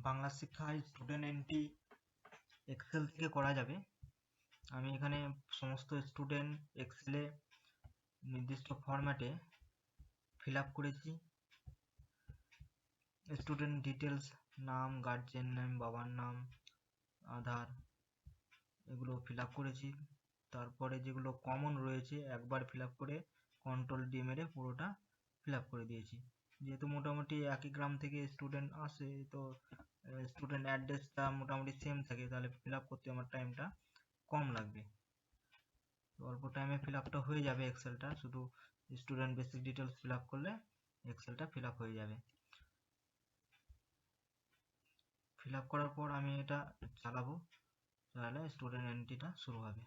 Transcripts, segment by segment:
বাংলা শিক্ষায় student entry Excel থেকে করা যাবে। আমি এখানে সমস্ত স্টুডেন্ট এক্সেলে নির্দিষ্ট ফরম্যাটে ফিল আপ করেছি। স্টুডেন্ট ডিটেলস, নাম, গার্জেন নেম, বাবার নাম, আধার, এগুলো ফিল আপ করেছি। তারপরে যেগুলো কমন রয়েছে একবার ফিল আপ করে কন্ট্রোল ডি মেরে পুরোটা ফিল আপ করে দিয়েছি। যেহেতু মোটামুটি একই গ্রাম থেকে স্টুডেন্ট আসে, তো স্টুডেন্ট অ্যাড্রেসটা মোটামুটি সেম থাকে, তাহলে ফিল আপ করতে আমার টাইমটা কম লাগবে। তো অল্প টাইমে ফিল আপটা হয়ে যাবে এক্সেলটা, শুধু student basic details fill up করলে এক্সেলটা ফিল আপ হয়ে যাবে। ফিল আপ করার পর আমি এটা চালাবো, চালালে স্টুডেন্ট এন্ট্রিটা শুরু হবে।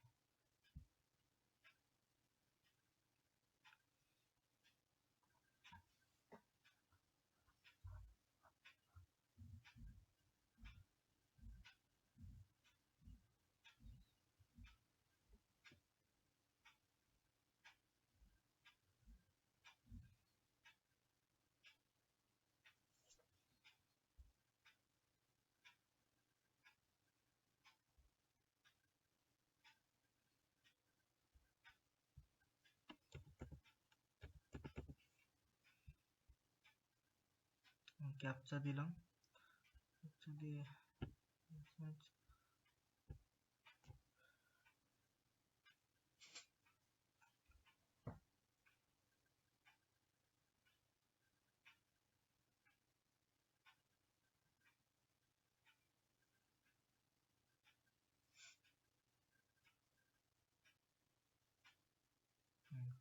ক্যাপচা দিলাম, ক্যাপচা দিয়ে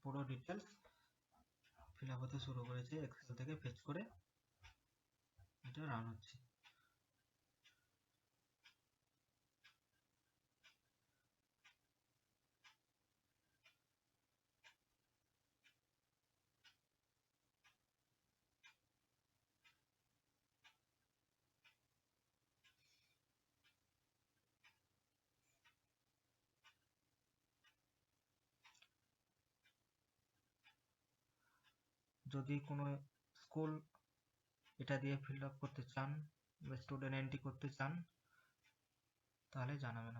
পুরো ডিটেলস ফিল আপ হতে শুরু করেছে। এক্সেল থেকে ফেচ করে এটা রান হচ্ছে। যদি কোনো স্কুল এটা দিয়ে ফিল আপ করতে চান বা স্টুডেন্ট এন্ট্রি করতে চান তাহলে জানাবেন।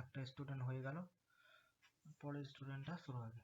একটা স্টুডেন্ট হয়ে গেল, পরের স্টুডেন্টটা শুরু হবে।